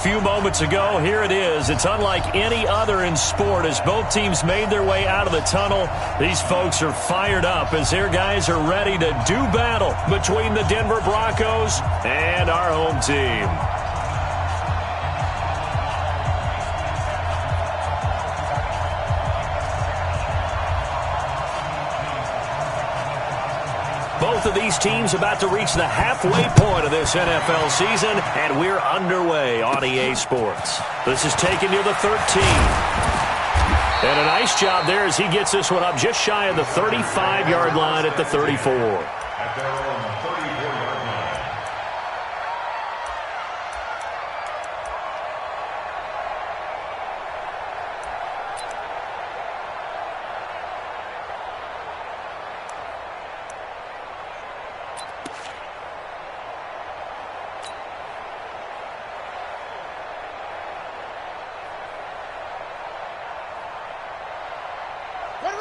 Few moments ago, here it is. It's unlike any other in sport as both teams made their way out of the tunnel. These folks are fired up as their guys are ready to do battle between the Denver Broncos and our home team. Both of these teams about to reach the halfway point of this NFL season, and we're underway on EA Sports. This is taken near the 13. And a nice job there as he gets this one up just shy of the 35-yard line at the 34.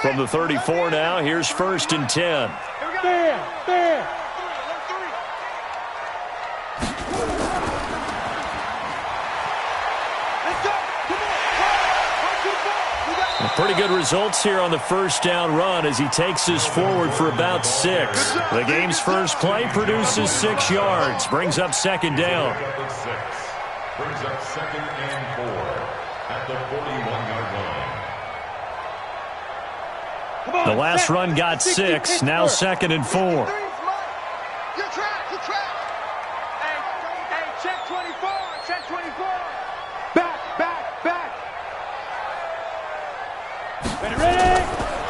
From the 34 now, here's 1st and 10. Pretty good results here on the first down run as he takes this forward for about 6. The game's first play produces 6 yards, brings up 2nd down. Brings up 2nd and 4 at the 41-yard line. The last run got 6, now 2nd and 4. You track. Hey, check 24, check 24. Back. Ready?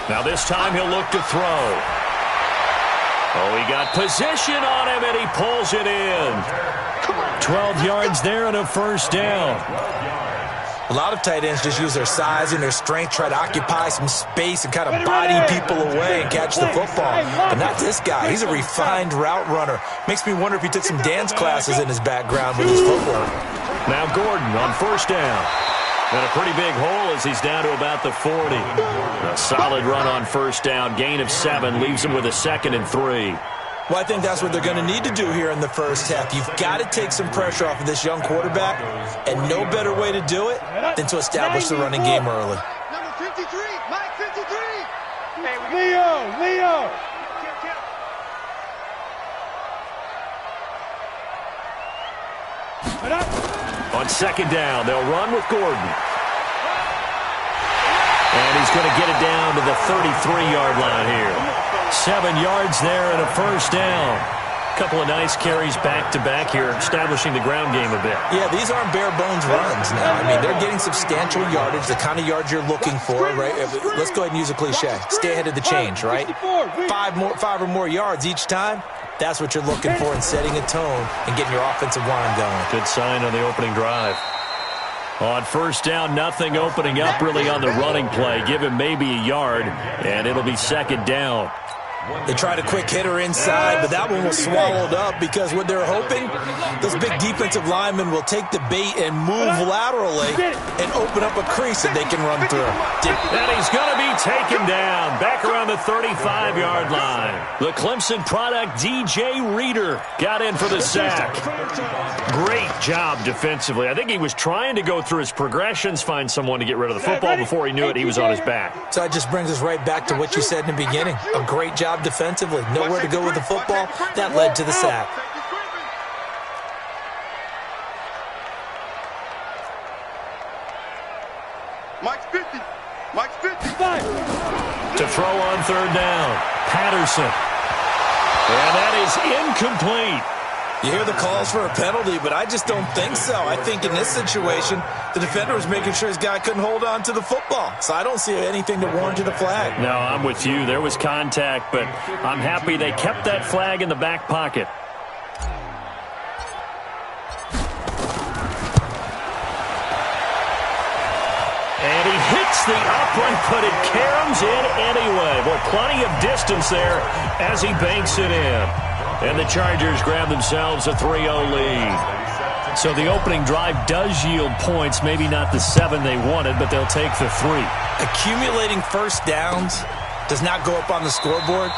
Now this time he'll look to throw. Oh, he got position on him, and he pulls it in. 12 yards there and a 1st down. A lot of tight ends just use their size and their strength, try to occupy some space and kind of body people away and catch the football. But not this guy. He's a refined route runner. Makes me wonder if he took some dance classes in his background with his footwork. Now Gordon on 1st down. And a pretty big hole as he's down to about the 40. A solid run on 1st down. Gain of 7 leaves him with a 2nd and 3. Well, I think that's what they're going to need to do here in the first half. You've got to take some pressure off of this young quarterback, and no better way to do it than to establish the running game early. Number 53, Mike 53. Hey, Leo. On 2nd down, they'll run with Gordon. And he's going to get it down to the 33-yard line here. 7 yards there and a 1st down. Couple of nice carries back-to-back here, establishing the ground game a bit. Yeah, these aren't bare-bones runs now. I mean, they're getting substantial yardage, the kind of yards you're looking for, right? Let's go ahead and use a cliche. Stay ahead of the change, right? 5 or more yards each time. That's what you're looking for in setting a tone and getting your offensive line going. Good sign on the opening drive. On 1st down, nothing opening up really on the running play. Give him maybe a yard, and it'll be 2nd down. They tried a quick hitter inside, but that one was swallowed up because what they're hoping, those big defensive linemen will take the bait and move laterally and open up a crease that they can run through. And he's going to be taken down back around the 35-yard line. The Clemson product, DJ Reader, got in for the sack. Great job defensively. I think he was trying to go through his progressions, find someone to get rid of the football. Before he knew it, he was on his back. So that just brings us right back to what you said in the beginning. A great job defensively. Nowhere to go with the football. That led to the sack. Mike's 50. To throw on 3rd down, Patterson. And that is incomplete. You hear the calls for a penalty, but I just don't think so. I think in this situation, the defender was making sure his guy couldn't hold on to the football. So I don't see anything to warrant the flag. No, I'm with you. There was contact, but I'm happy they kept that flag in the back pocket. And he hits the upright, but it caroms in anyway. Well, plenty of distance there as he banks it in. And the Chargers grab themselves a 3-0 lead. So the opening drive does yield points, maybe not the 7 they wanted, but they'll take the 3. Accumulating first downs does not go up on the scoreboard,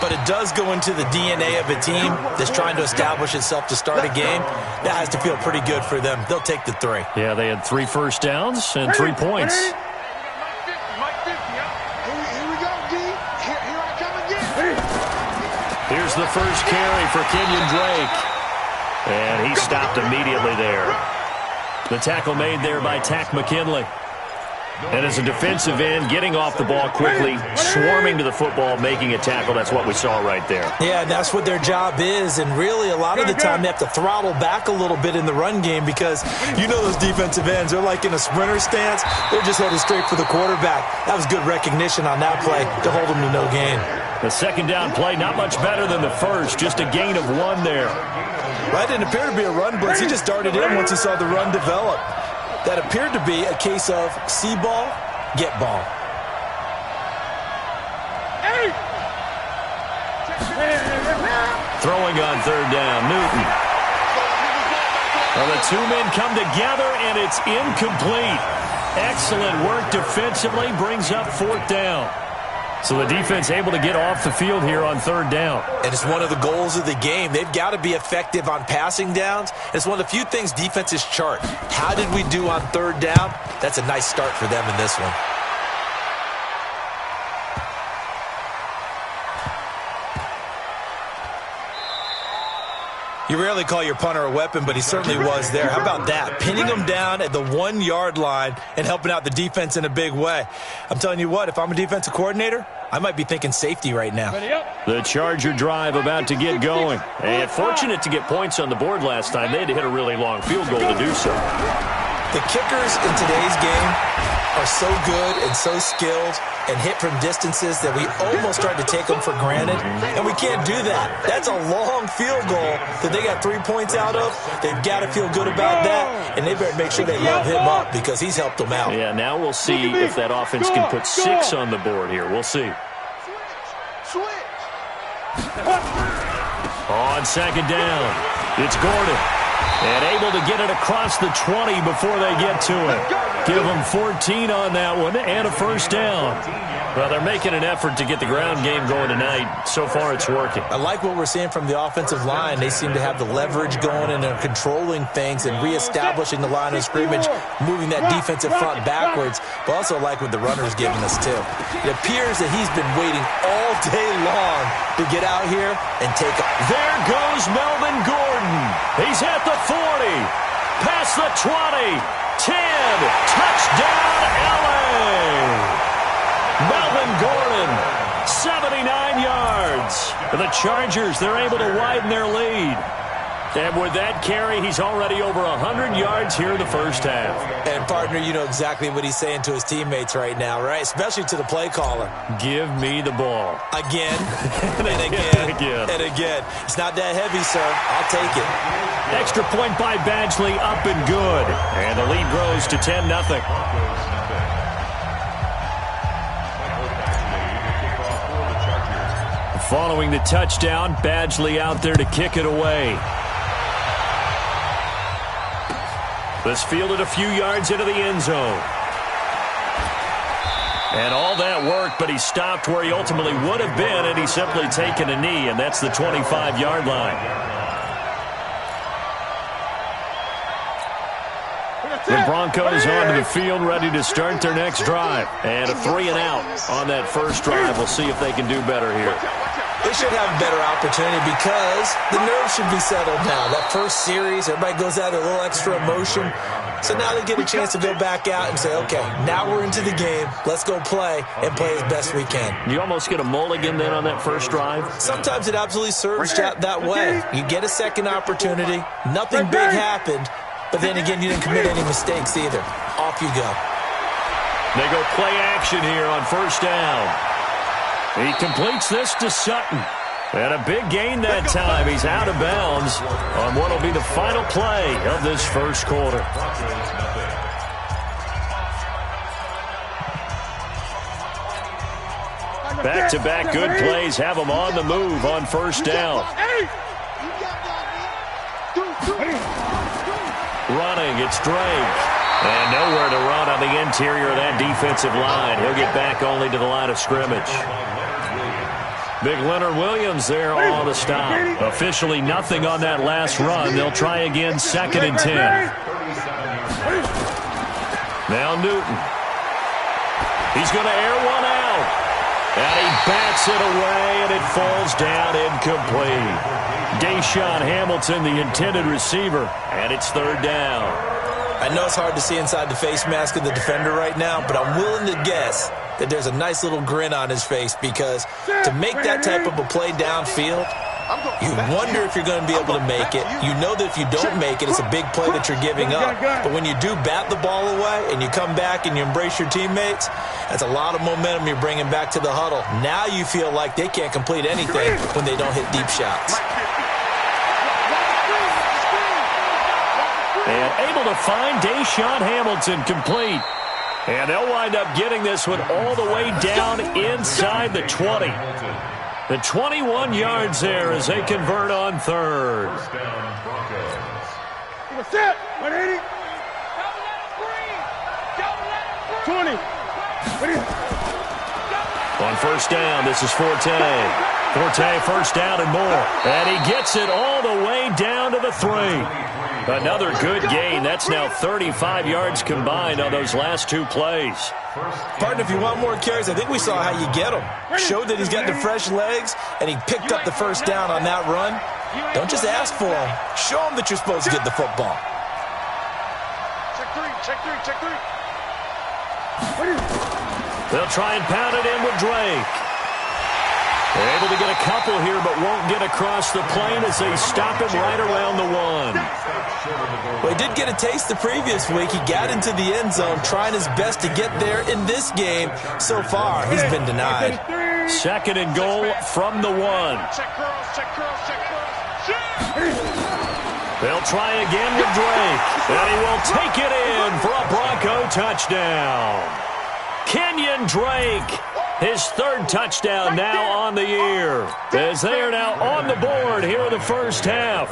but it does go into the DNA of a team that's trying to establish itself to start a game. That has to feel pretty good for them. They'll take the 3. Yeah, they had 3 first downs and 3 points. Here we go, D. Here I come again. Here's the first carry for Kenyon Drake. And he stopped immediately there. The tackle made there by Tack McKinley. And as a defensive end, getting off the ball quickly, swarming to the football, making a tackle, that's what we saw right there. Yeah, and that's what their job is. And really, a lot of the time, they have to throttle back a little bit in the run game because you know those defensive ends, they're like in a sprinter stance. They're just headed straight for the quarterback. That was good recognition on that play to hold them to no gain. The second down play, not much better than the first, just a gain of 1 there. That didn't appear to be a run blitz. He just darted in once he saw the run develop. That appeared to be a case of see ball, get ball. Throwing on third down, Newton. Well, the 2 men come together, and it's incomplete. Excellent work defensively, brings up 4th down. So the defense able to get off the field here on third down. And it's one of the goals of the game. They've got to be effective on passing downs. It's one of the few things defenses chart. How did we do on third down? That's a nice start for them in this one. You rarely call your punter a weapon, but he certainly was there. How about that? Pinning him down at the 1-yard line and helping out the defense in a big way. I'm telling you what, if I'm a defensive coordinator, I might be thinking safety right now. The Charger drive about to get going. And fortunate to get points on the board last time. They had to hit a really long field goal to do so. The kickers in today's game are so good and so skilled and hit from distances that we almost start to take them for granted, and we can't do that. That's a long field goal that they got 3 points out of. They've got to feel good about that, and they better make sure they love him up because he's helped them out. Yeah, now we'll see if that offense can put 6 on the board here. We'll see. On second down, it's Gordon. And able to get it across the 20 before they get to it. Give them 14 on that one and a first down. Well, they're making an effort to get the ground game going tonight. So far, it's working. I like what we're seeing from the offensive line. They seem to have the leverage going, and they're controlling things and reestablishing the line of scrimmage, moving that defensive front backwards. But also like what the runner's giving us, too. It appears that he's been waiting all day long to get out here and take it. There goes Melvin Gordon. He's at the 40, past the 20, 10, touchdown, L.A. Melvin Gordon, 79 yards. The Chargers, they're able to widen their lead. And with that carry, he's already over 100 yards here in the first half. And, partner, you know exactly what he's saying to his teammates right now, right? Especially to the play caller. Give me the ball. Again, and again, and again. It's not that heavy, sir. I'll take it. Extra point by Badgley, up and good. And the lead grows to 10-0. Following the touchdown, Badgley out there to kick it away. This fielded a few yards into the end zone. And all that work, but he stopped where he ultimately would have been, and he's simply taken a knee, and that's the 25-yard line. The Broncos onto the field, ready to start their next drive. And a 3-and-out on that first drive. We'll see if they can do better here. They should have a better opportunity because the nerves should be settled now. That first series, everybody goes out with a little extra emotion. So now they get a chance to go back out and say, okay, now we're into the game. Let's go play and play as best we can. You almost get a mulligan then on that first drive? Sometimes it absolutely serves that way. You get a second opportunity. Nothing big happened. But then again, you didn't commit any mistakes either. Off you go. They go play action here on first down. He completes this to Sutton. And a big gain that time. He's out of bounds on what will be the final play of this first quarter. Back-to-back good plays have him on the move on first down. Running, it's Drake. And nowhere to run on the interior of that defensive line. He'll get back only to the line of scrimmage. Big Leonard Williams there on the stop. Officially nothing on that last run. They'll try again, 2nd and 10. Now Newton. He's going to air one out. And he bats it away, and it falls down incomplete. Deshaun Hamilton, the intended receiver, and it's 3rd down. I know it's hard to see inside the face mask of the defender right now, but I'm willing to guess that there's a nice little grin on his face because to make that type of a play downfield, you wonder if you're going to be able to make it. You know that if you don't make it, it's a big play that you're giving up. But when you do bat the ball away and you come back and you embrace your teammates, that's a lot of momentum you're bringing back to the huddle. Now you feel like they can't complete anything when they don't hit deep shots. And able to find Deshaun Hamilton complete. And they'll wind up getting this one all the way down inside the 20. The 21 yards there as they convert on 3rd. 180. 20. On 1st down, this is Forte. Forte, 1st down and more. And he gets it all the way down to the 3. Another good gain. That's now 35 yards combined on those last 2 plays. Partner, if you want more carries, I think we saw how you get them. Showed that he's got the fresh legs, and he picked up the 1st down on that run. Don't just ask for him. Show him that you're supposed to get the football. Check 3, check 3, check 3. They'll try and pound it in with Drake. They're able to get a couple here, but won't get across the plane as they stop him right around the 1. Well, he did get a taste the previous week. He got into the end zone, trying his best to get there in this game. So far, he's been denied. 2nd and goal from the 1. Check curls, check curls, check curls. They'll try again with Drake, and he will take it in for a Bronco touchdown. Kenyon Drake, his 3rd touchdown now on the year, as they are now on the board here in the 1st half.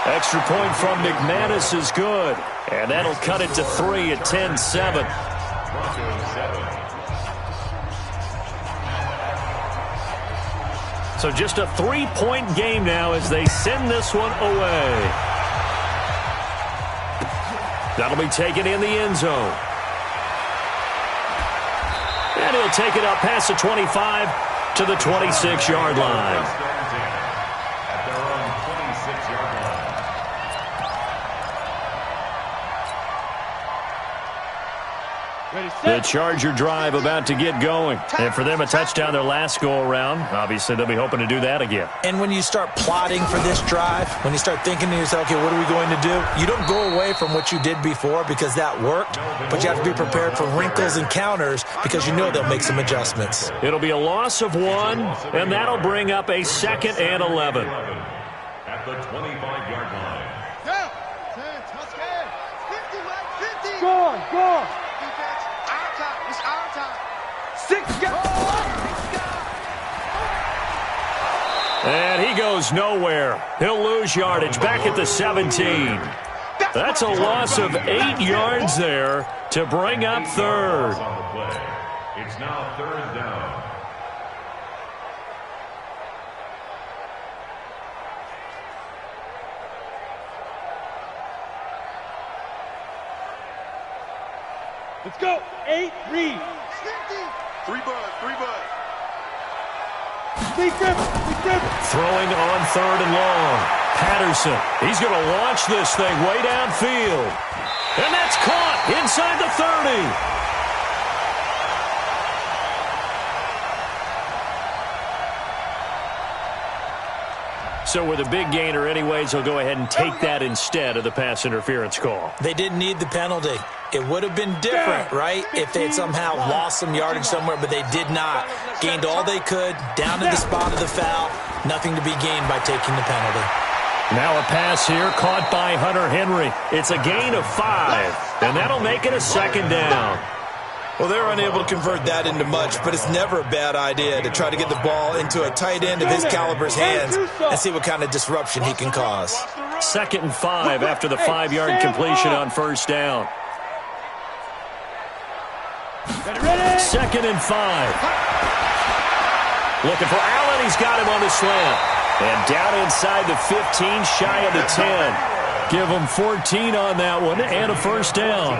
Extra point from McManus is good, and that'll cut it to 3 at 10-7. So just a 3-point game now as they send this one away. That'll be taken in the end zone. And he'll take it up past the 25 to the 26-yard line. At their own 26-yard line. The Charger drive about to get going. And for them, a touchdown their last go-around. Obviously, they'll be hoping to do that again. And when you start plotting for this drive, when you start thinking to yourself, okay, what are we going to do? You don't go away from what you did before because that worked, but you have to be prepared for wrinkles and counters because you know they'll make some adjustments. It'll be a loss of 1, and that'll bring up a 2nd and 11. At the 25-yard line. Go on, go on. It's our time. 6 And he goes nowhere. He'll lose yardage back at the 17. That's a loss of 8 yards there to bring up 3rd. On the play. It's now 3rd down. Let's go. 8, read. 3 bud. Throwing on 3rd and long. Patterson, he's going to launch this thing way downfield. And that's caught inside the 30. So with a big gainer anyways, he'll go ahead and take that instead of the pass interference call. They didn't need the penalty. It would have been different, right, if they had somehow lost some yardage somewhere, but they did not. Gained all they could, down to the spot of the foul. Nothing to be gained by taking the penalty. Now a pass here caught by Hunter Henry. It's a gain of 5, and that'll make it a 2nd down. Well, they're unable to convert that into much, but it's never a bad idea to try to get the ball into a tight end of his caliber's hands and see what kind of disruption he can cause. 2nd and 5 after the 5-yard completion on 1st down. 2nd and 5. Looking for Allen. He's got him on the slant. And down inside the 15, shy of the 10. Give him 14 on that one and a first down.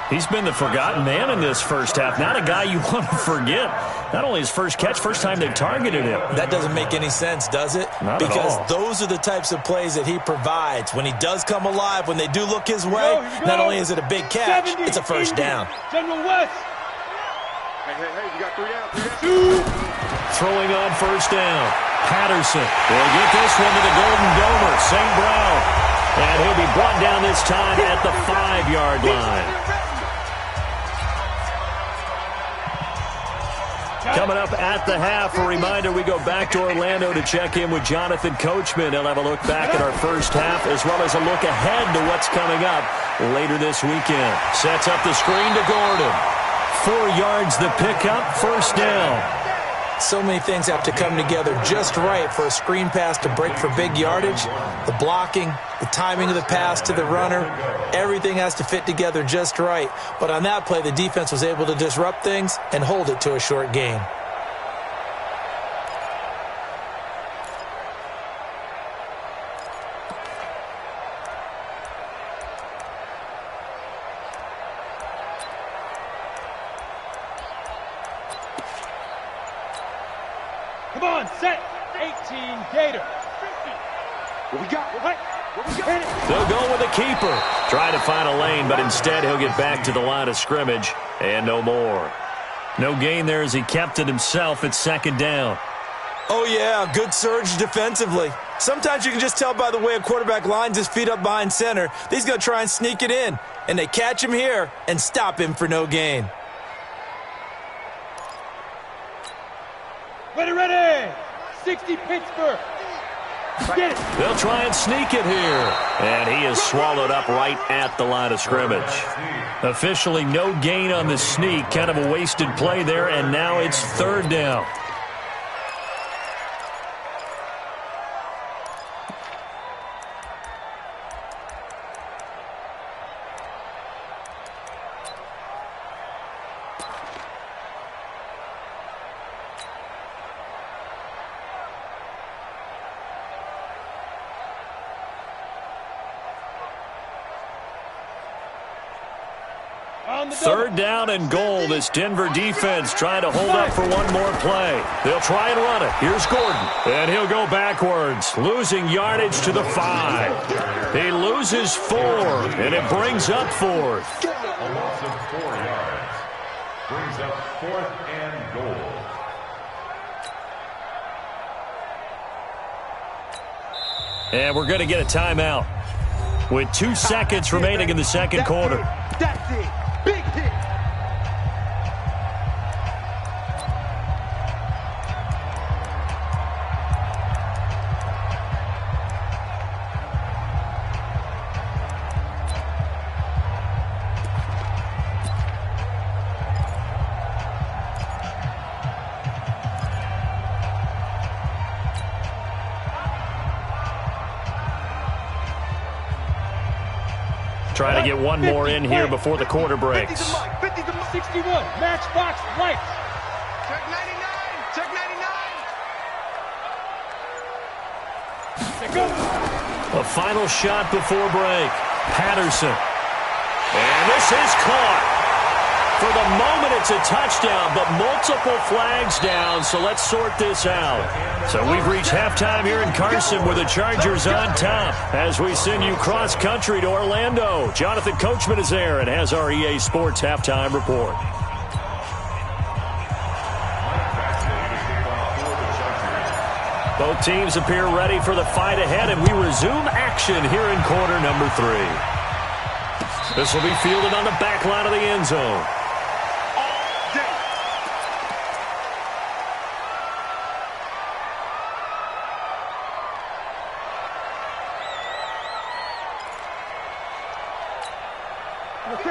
He's been the forgotten man in this first half. Not a guy you want to forget. Not only his first catch, first time they've targeted him. That doesn't make any sense, does it? Not because at all. Those are the types of plays that he provides. When he does come alive, when they do look his way, not only is it a big catch, it's a first down. General West. Hey, you got 3 down. 2. Throwing on first down. Patterson will get this one to the Golden Domer. St. Brown. And he'll be brought down this time at the 5-yard line. Coming up at the half, a reminder, we go back to Orlando to check in with Jonathan Coachman. He'll have a look back at our first half as well as a look ahead to what's coming up later this weekend. Sets up the screen to Gordon. 4 yards the pickup, first down. So many things have to come together just right for a screen pass to break for big yardage. The blocking, the timing of the pass to the runner, everything has to fit together just right. But on that play, the defense was able to disrupt things and hold it to a short gain. Come on, set. 18 Gator. What we got? They'll go with a keeper. Try to find a lane, but instead he'll get back to the line of scrimmage and no more. No gain there as he kept it himself at 2nd down. Oh, yeah, good surge defensively. Sometimes you can just tell by the way a quarterback lines his feet up behind center that he's going to try and sneak it in. And they catch him here and stop him for no gain. Ready. 60 Pittsburgh. Get it. They'll try and sneak it here. And he is swallowed up right at the line of scrimmage. Officially no gain on the sneak. Kind of a wasted play there, and now it's 3rd down. Third down and goal. This Denver defense trying to hold up for one more play. They'll try and run it. Here's Gordon. And he'll go backwards, losing yardage to the 5. He loses 4, and it brings up 4th. A loss of 4 yards. Brings up 4th and goal. And we're going to get a timeout with 2 seconds remaining in the second quarter. That's it. Big hit. Trying to get one more in here before the quarter breaks. 61, matchbox lights. Check 99. Check 99. A final shot before break. Patterson. And this is caught. For the moment, it's a touchdown, but multiple flags down, so let's sort this out. So we've reached halftime here in Carson with the Chargers on top as we send you cross-country to Orlando. Jonathan Coachman is there and has our EA Sports halftime report. Both teams appear ready for the fight ahead, and we resume action here in quarter number 3. This will be fielded on the back line of the end zone.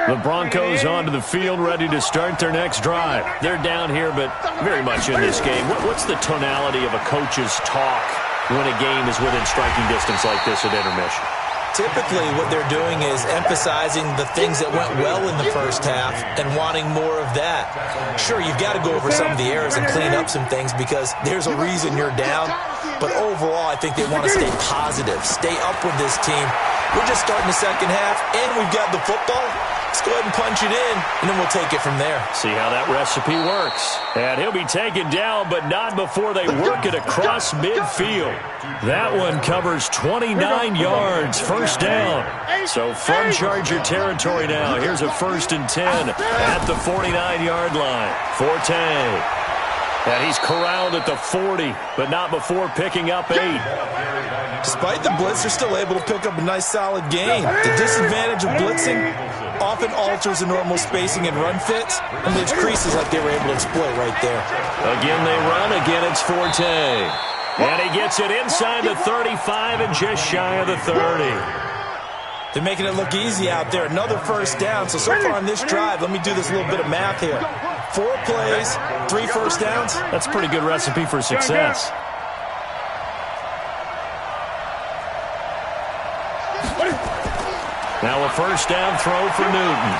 The Broncos onto the field, ready to start their next drive. They're down here, but very much in this game. What's the tonality of a coach's talk when a game is within striking distance like this at intermission? Typically, what they're doing is emphasizing the things that went well in the first half and wanting more of that. Sure, you've got to go over some of the errors and clean up some things because there's a reason you're down. But overall, I think they want to stay positive, stay up with this team. We're just starting the second half, and we've got the football. Let's go ahead and punch it in, and then we'll take it from there. See how that recipe works. And he'll be taken down, but not before they work it across midfield. That one covers 29 yards, first down. So from Charger territory now, here's a 1st and 10 at the 49-yard line. Forte. And he's corralled at the 40, but not before picking up 8. Despite the blitz, they're still able to pick up a nice, solid gain. The disadvantage of blitzing often alters the normal spacing and run fits, and leaves creases like they were able to exploit right there. Again they run, again it's Forte. And he gets it inside the 35 and just shy of the 30. They're making it look easy out there. Another first down. So far on this drive, let me do this little bit of math here. 4 plays, 3 first downs. That's a pretty good recipe for success. Now a first down throw for Newton.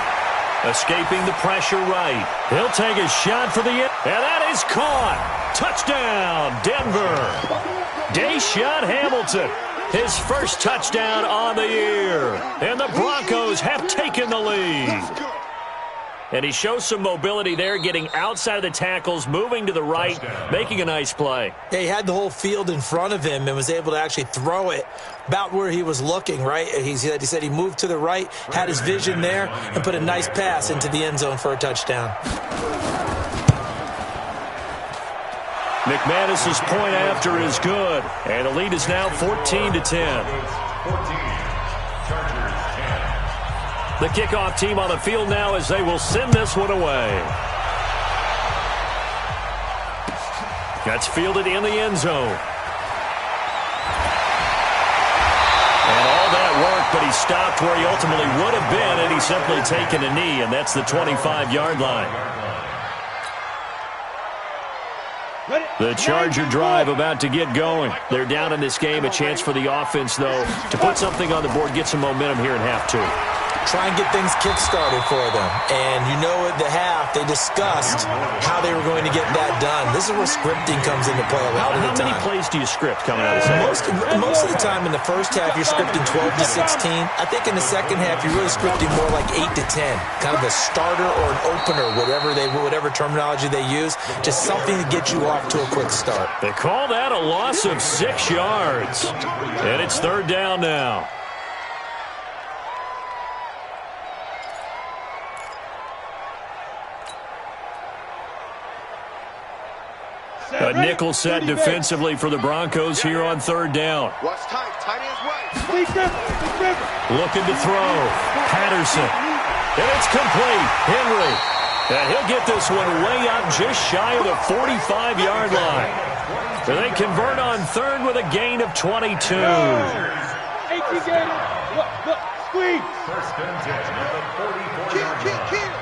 Escaping the pressure right. He'll take a shot for the end. And that is caught. Touchdown, Denver. Deshaun Hamilton. His first touchdown on the year. And the Broncos have taken the lead. And he shows some mobility there, getting outside of the tackles, moving to the right, making a nice play. Yeah, he had the whole field in front of him and was able to actually throw it about where he was looking, right? He said he moved to the right, had his vision there, and put a nice pass into the end zone for a touchdown. McManus's point after is good, and the lead is now 14-10. The kickoff team on the field now as they will send this one away. That's fielded in the end zone. And all that work, but he stopped where he ultimately would have been, and he's simply taken a knee, and that's the 25-yard line. The Charger drive about to get going. They're down in this game. A chance for the offense, though, to put something on the board, get some momentum here in half 2. Try and get things kick-started for them. And you know at the half, they discussed how they were going to get that done. This is where scripting comes into play a lot of the time. How many plays do you script coming out of the second? Most of the time in the first half, you're scripting 12 to 16. I think in the second half, you're really scripting more like 8 to 10. Kind of a starter or an opener, whatever terminology they use. Just something to get you off to a quick start. They call that a loss of 6 yards. And it's 3rd down now. A nickel set defensively for the Broncos here on 3rd down. Watch tight. Tight ends right. Looking to throw. Patterson. And it's complete. Henry. And he'll get this one way up just shy of the 45-yard line. And they convert on 3rd with a gain of 22. Look, squeeze. First and 10 at the 44-yard line.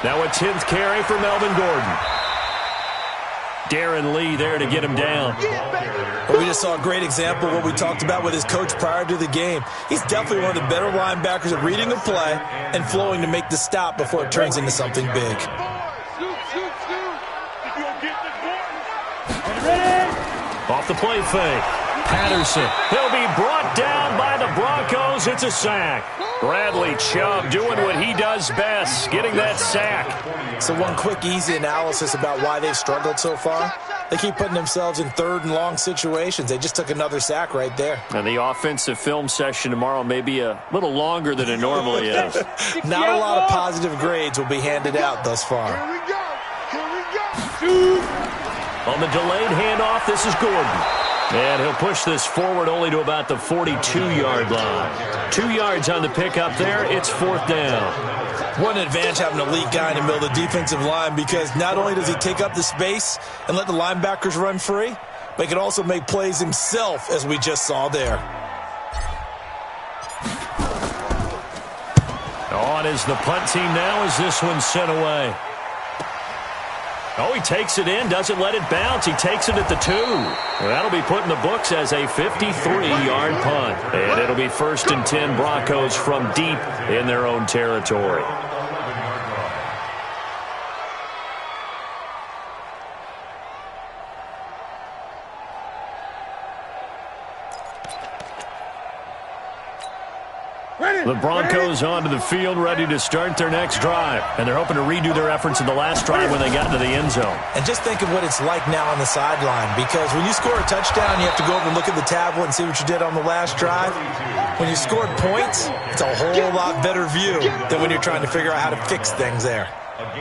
Now a 10th carry for Melvin Gordon. Darren Lee there to get him down. Well, we just saw a great example of what we talked about with his coach prior to the game. He's definitely one of the better linebackers at reading a play and flowing to make the stop before it turns into something big. Off the play fake. Patterson. He'll be brought down by the Broncos. It's a sack. Bradley Chubb doing what he does best, getting that sack. So one quick, easy analysis about why they've struggled so far. They keep putting themselves in 3rd and long situations. They just took another sack right there. And the offensive film session tomorrow may be a little longer than it normally is. Not a lot of positive grades will be handed out thus far. Here we go. Here we go. On the delayed handoff, this is Gordon. And he'll push this forward only to about the 42-yard line. 2 yards on the pickup there. It's 4th down. What an advantage having a elite guy in the middle of the defensive line, because not only does he take up the space and let the linebackers run free, but he can also make plays himself, as we just saw there. On is the punt team now as this one's sent away. Oh, he takes it in, doesn't let it bounce. He takes it at the 2. That'll be put in the books as a 53-yard punt. And it'll be 1st and 10 Broncos from deep in their own territory. The Broncos onto the field, ready to start their next drive. And they're hoping to redo their efforts in the last drive when they got into the end zone. And just think of what it's like now on the sideline, because when you score a touchdown, you have to go over and look at the tablet and see what you did on the last drive. When you scored points, it's a whole lot better view than when you're trying to figure out how to fix things there.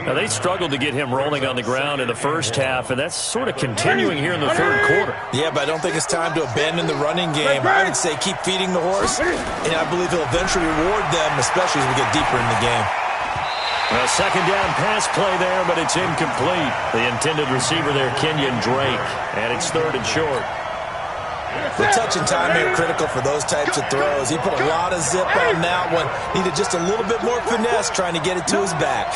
Now, they struggled to get him rolling on the ground in the first half, and that's sort of continuing here in the third quarter. Yeah, but I don't think it's time to abandon the running game. I would say keep feeding the horse, and I believe he'll eventually reward them, especially as we get deeper in the game. A second down pass play there, but it's incomplete. The intended receiver there, Kenyon Drake, and it's 3rd and short. The touch and time here critical for those types of throws. He put a lot of zip on that one. Needed just a little bit more finesse trying to get it to his back.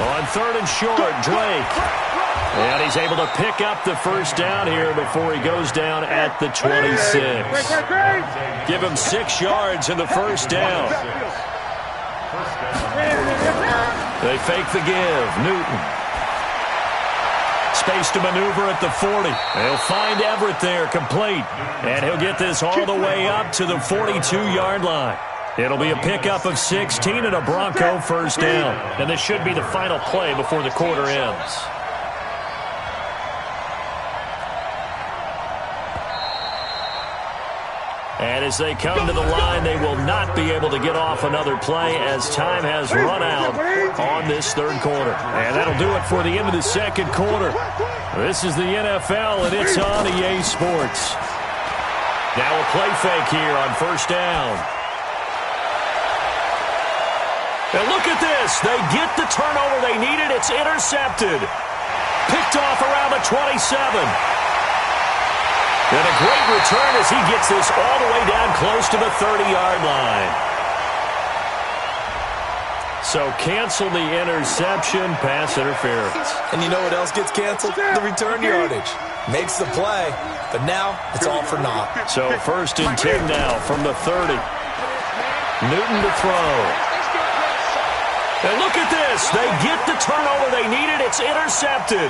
On 3rd and short, Drake. And he's able to pick up the first down here before he goes down at the 26. Give him 6 yards in the first down. They fake the give. Newton. Space to maneuver at the 40. They'll find Everett there, complete. And he'll get this all the way up to the 42-yard line. It'll be a pickup of 16 and a Bronco first down. And this should be the final play before the quarter ends. And as they come to the line, they will not be able to get off another play as time has run out on this third quarter. And that'll do it for the end of the second quarter. This is the NFL, and it's on EA Sports. Now a play fake here on first down. And look at this. They get the turnover they needed. It's intercepted. Picked off around the 27. And a great return as he gets this all the way down close to the 30-yard line. So cancel the interception, pass interference. And you know what else gets canceled? The return yardage. Makes the play, but now it's all for naught. So 1st and 10 now from the 30. Newton to throw. And look at this. They get the turnover they needed. It's intercepted.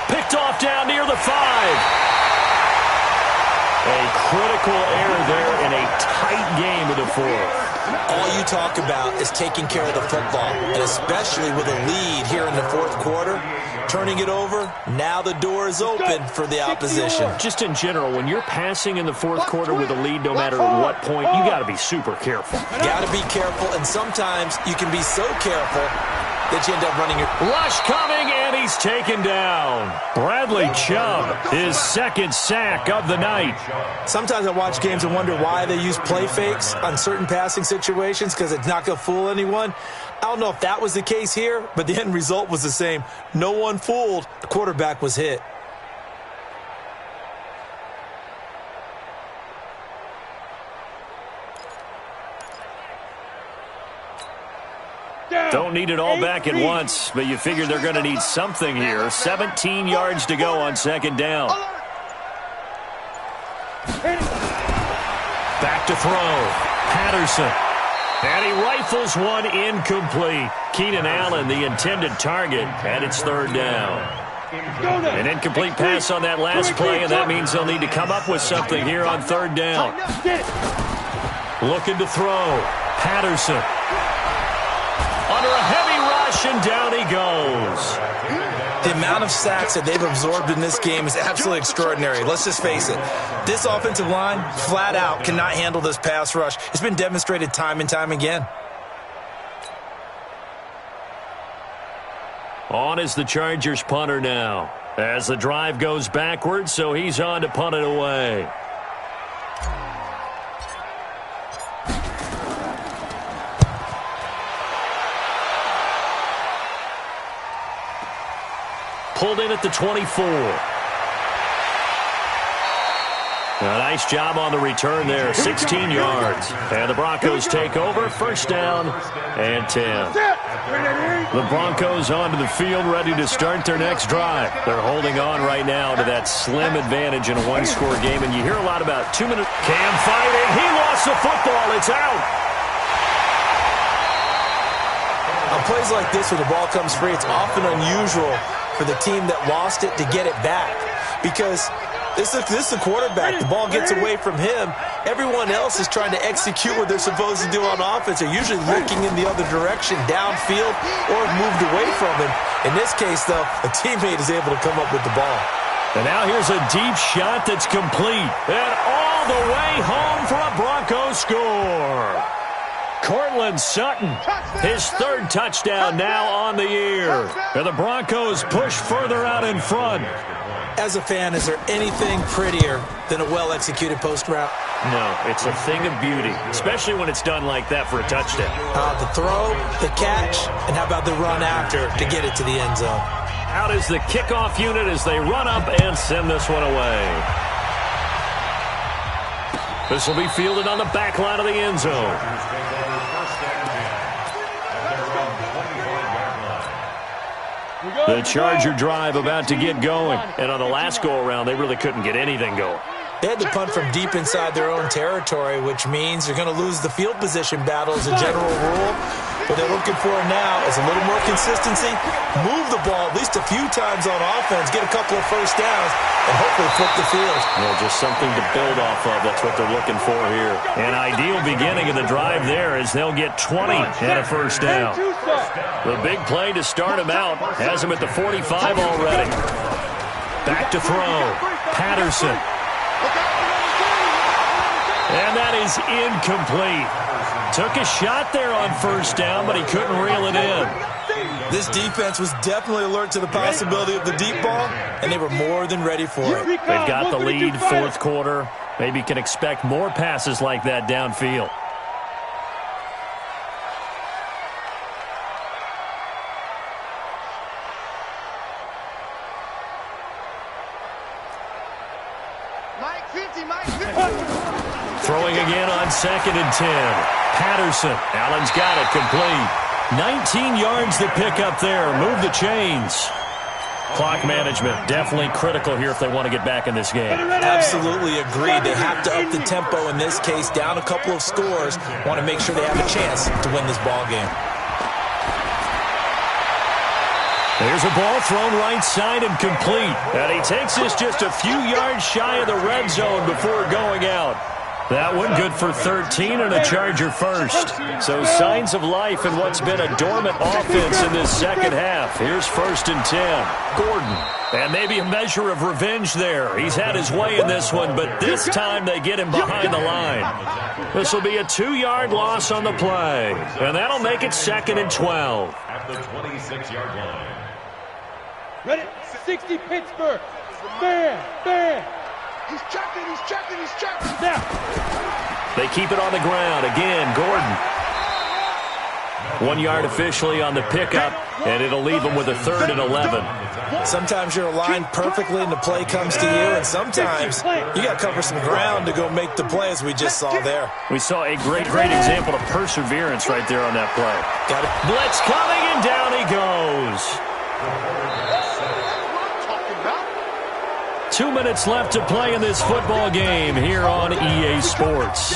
Picked off down near the 5. A critical error there in a tight game of the 4th. All you talk about is taking care of the football, and especially with a lead here in the 4th quarter. Turning it over, now the door is open for the opposition. Just in general, when you're passing in the 4th quarter with a lead, no matter at what point, you got to be super careful. Got to be careful, and sometimes you can be so careful that you end up running your... Rush coming, and he's taken down. Bradley Chubb, his 2nd sack of the night. Sometimes I watch games and wonder why they use play fakes on certain passing situations, because it's not going to fool anyone. I don't know if that was the case here, but the end result was the same. No one fooled. The quarterback was hit. Don't need it all back at once, but you figure they're going to need something here. 17 yards to go on 2nd down. Back to throw. Patterson. And he rifles one incomplete. Keenan Allen, the intended target, and it's 3rd down. An incomplete pass on that last play, and that means they'll need to come up with something here on 3rd down. Looking to throw. Patterson. Under a heavy rush, and down he goes. The amount of sacks that they've absorbed in this game is absolutely extraordinary. Let's just face it. This offensive line, flat out, cannot handle this pass rush. It's been demonstrated time and time again. On is the Chargers punter now. As the drive goes backwards, so he's on to punt it away. Pulled in at the 24. A nice job on the return there, 16 yards. And the Broncos take over, first down and 10. The Broncos onto the field, ready to start their next drive. They're holding on right now to that slim advantage in a one-score game, and you hear a lot about 2 minutes. Cam fighting. He lost the football. It's out. On plays like this where the ball comes free, it's often unusual for the team that lost it to get it back because this is the quarterback. The ball gets away from him. Everyone else is trying to execute what they're supposed to do on offense. They're usually looking in the other direction, downfield, or moved away from him. In this case, though, a teammate is able to come up with the ball. And now here's a deep shot that's complete. And all the way home for a Broncos score. Cortland Sutton, his third touchdown now on the year. And the Broncos push further out in front. As a fan, is there anything prettier than a well-executed post route? No, it's a thing of beauty, especially when it's done like that for a touchdown. The throw, the catch, and how about the run after to get it to the end zone? Out is the kickoff unit as they run up and send this one away. This will be fielded on the back line of the end zone. The Charger drive about to get going. And on the last go-around, they really couldn't get anything going. They had to punt from deep inside their own territory, which means they're going to lose the field position battle as a general rule. What they're looking for now is a little more consistency, move the ball at least a few times on offense, get a couple of first downs, and hopefully flip the field. Well, just something to build off of. That's what they're looking for here. An ideal beginning of the drive there as they'll get 20 and a first down. The big play to start him out has him at the 45 already. Back to throw. Patterson. And that is incomplete. Took a shot there on first down, but he couldn't reel it in. This defense was definitely alert to the possibility of the deep ball, and they were more than ready for it. They've got the lead, fourth quarter. Maybe can expect more passes like that downfield. Throwing again on 2nd and 10. Patterson. Allen's got it complete. 19 yards to pick up there. Move the chains. Clock management definitely critical here if they want to get back in this game. Absolutely agreed. They have to up the tempo in this case. Down a couple of scores. Want to make sure they have a chance to win this ball game. There's a ball thrown right side and complete. And he takes this just a few yards shy of the red zone before going out. That one good for 13 and a Charger first. So signs of life in what's been a dormant offense in this second half. Here's 1st and 10. Gordon. And maybe a measure of revenge there. He's had his way in this one, but this time they get him behind the line. This will be a 2-yard loss on the play. And that'll make it 2nd and 12. At the 26-yard line. Ready? 60 Pittsburgh. Bam. He's checking. Now. They keep it on the ground. Again, Gordon. 1 yard officially on the pickup, and it'll leave them with a 3rd and 11. Sometimes you're aligned perfectly and the play comes to you, and sometimes you got to cover some ground to go make the play, as we just saw there. We saw a great example of perseverance right there on that play. Got it. Blitz coming, and down he goes. 2 minutes left to play in this football game here on EA Sports.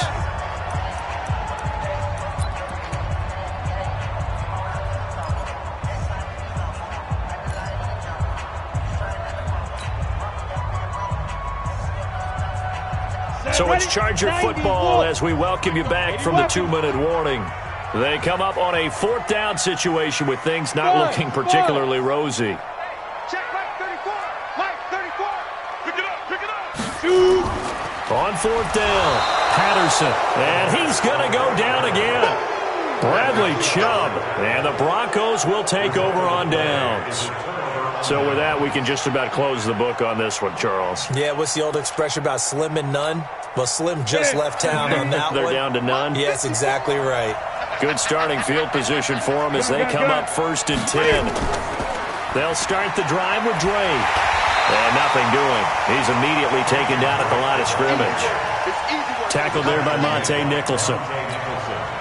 So it's Charger football as we welcome you back from the 2-minute warning. They come up on a 4th down situation with things not looking particularly rosy. On 4th down, Patterson, and he's going to go down again. Bradley Chubb, and the Broncos will take over on downs. So with that, we can just about close the book on this one, Charles. Yeah, what's the old expression about slim and none? Well, Slim just left town on that They're one. down to none? Yes, exactly right. Good starting field position for them as they come up 1st and 10. They'll start the drive with Dre. And nothing doing. He's immediately taken down at the line of scrimmage. Tackled there by Monte Nicholson.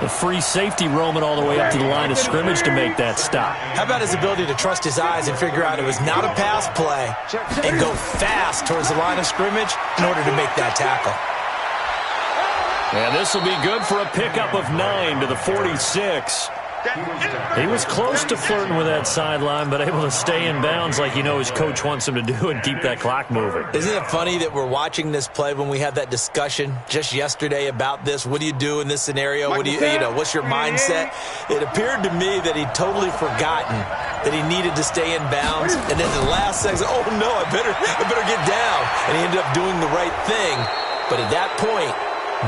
The free safety roaming all the way up to the line of scrimmage to make that stop. How about his ability to trust his eyes and figure out it was not a pass play and go fast towards the line of scrimmage in order to make that tackle. And this will be good for a pickup of 9 to the 46. He was close to flirting with that sideline, but able to stay in bounds like his coach wants him to do and keep that clock moving. Isn't it funny that we're watching this play when we had that discussion just yesterday about this? What do you do in this scenario? What do what's your mindset? It appeared to me that he'd totally forgotten that he needed to stay in bounds, and then the last second, oh no, I better get down. And he ended up doing the right thing. But at that point,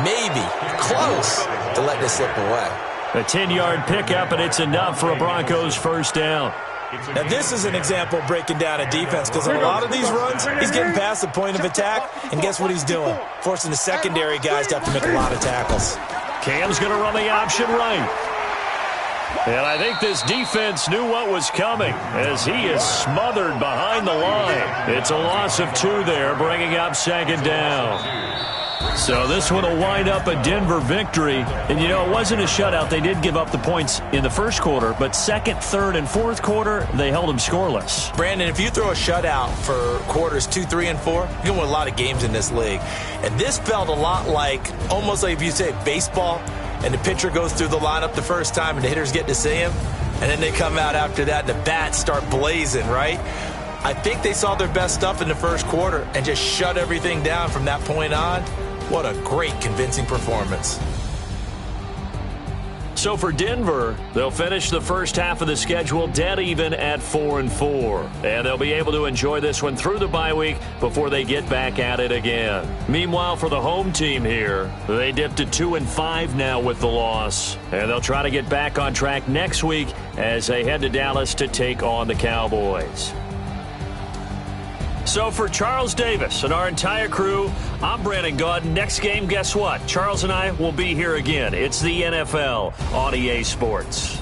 maybe close to letting it slip away. A 10-yard pickup, and it's enough for a Broncos first down. Now, this is an example of breaking down a defense, because on a lot of these runs, he's getting past the point of attack, and guess what he's doing? Forcing the secondary guys to have to make a lot of tackles. Cam's going to run the option right. And I think this defense knew what was coming as he is smothered behind the line. It's a loss of 2 there, bringing up second down. So this one will wind up a Denver victory. And, it wasn't a shutout. They did give up the points in the first quarter, but second, third, and fourth quarter, they held them scoreless. Brandon, if you throw a shutout for quarters 2, 3, and 4, you're going to win a lot of games in this league. And this felt a lot almost like if you say baseball, and the pitcher goes through the lineup the first time and the hitters get to see him, and then they come out after that and the bats start blazing, right? I think they saw their best stuff in the first quarter and just shut everything down from that point on. What a great, convincing performance. So for Denver, they'll finish the first half of the schedule dead even at 4-4. And they'll be able to enjoy this one through the bye week before they get back at it again. Meanwhile, for the home team here, they dipped to 2-5 now with the loss. And they'll try to get back on track next week as they head to Dallas to take on the Cowboys. So for Charles Davis and our entire crew, I'm Brandon Gaudin. Next game, guess what? Charles and I will be here again. It's the NFL on EA Sports.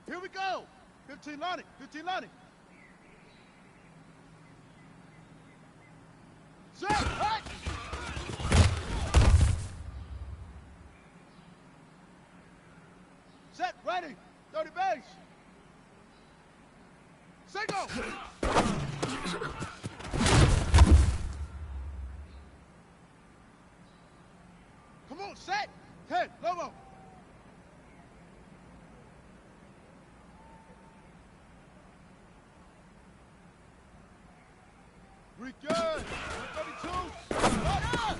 Here we go. 15 Lonnie. 15 Lonnie. Set. Hut. Set. Ready. 30 base. Single. Come on, set. 10. Lobo. We good. 32. Order!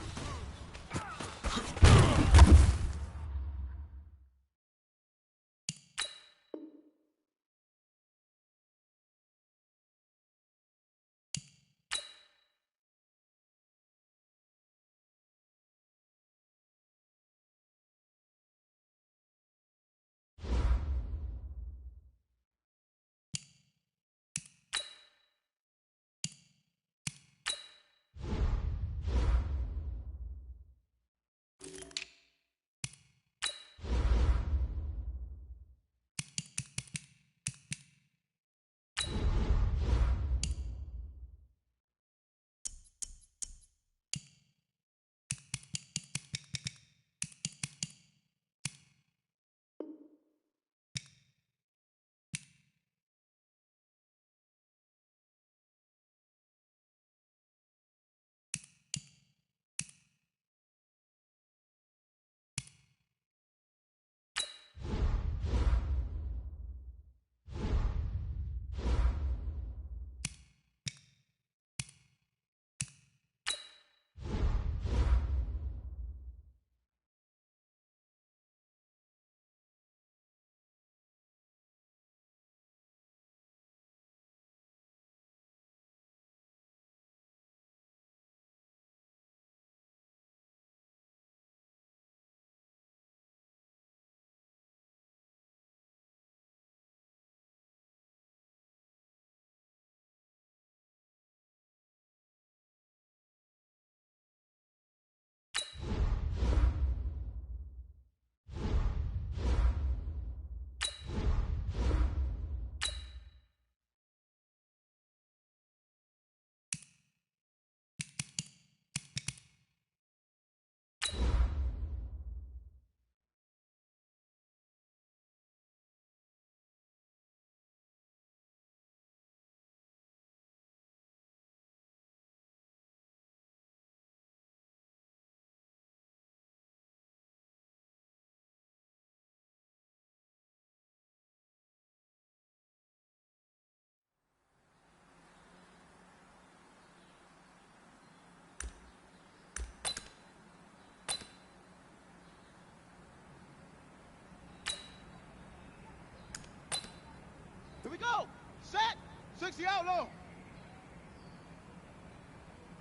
Here we go. Set. 60 outlaw.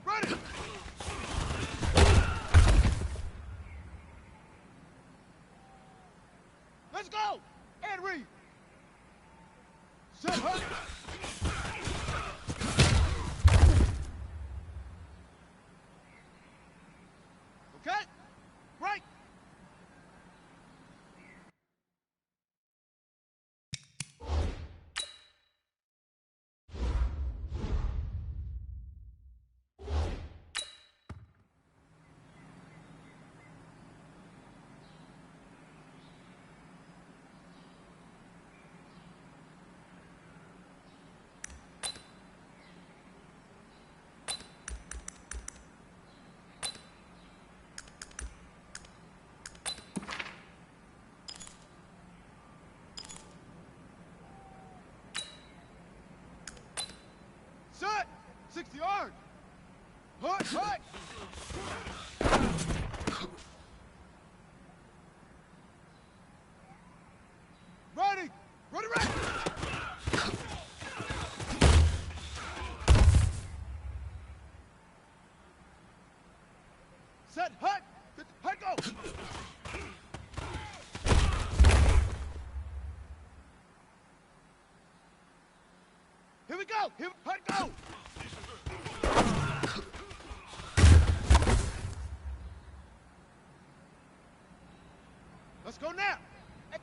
Ready. Let's go. And read. Set. Hut. Okay. Right. Set. 60 yard. Hut. Hut. Ready. Ready, ready. Set. Hut. Hut, go. Here we go. Here, hut, go. Let's go now.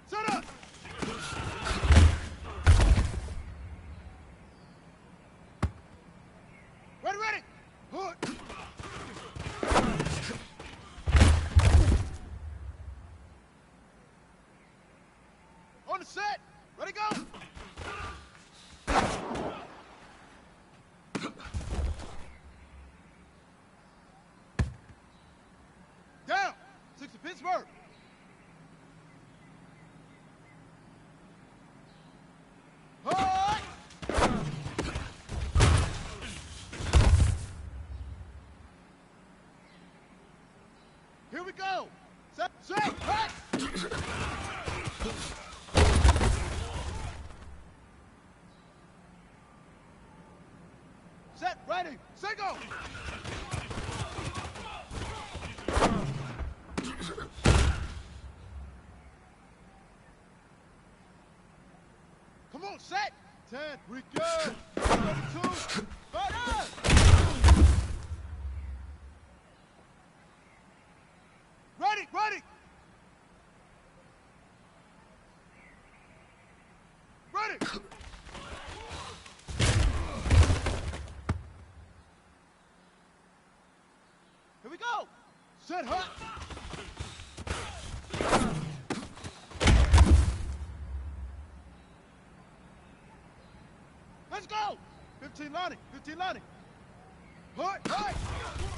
Set up. set. Ready, go. Down. 60 Pittsburgh. Hard. Here we go. Set, right. Set, ready, set, go. Come on, set. 10, we go. 32, fire. Ready, ready. Ready. Here we go. Set, hut. Let's go. 15 Lonnie, 15 Lonnie. Hut, hut.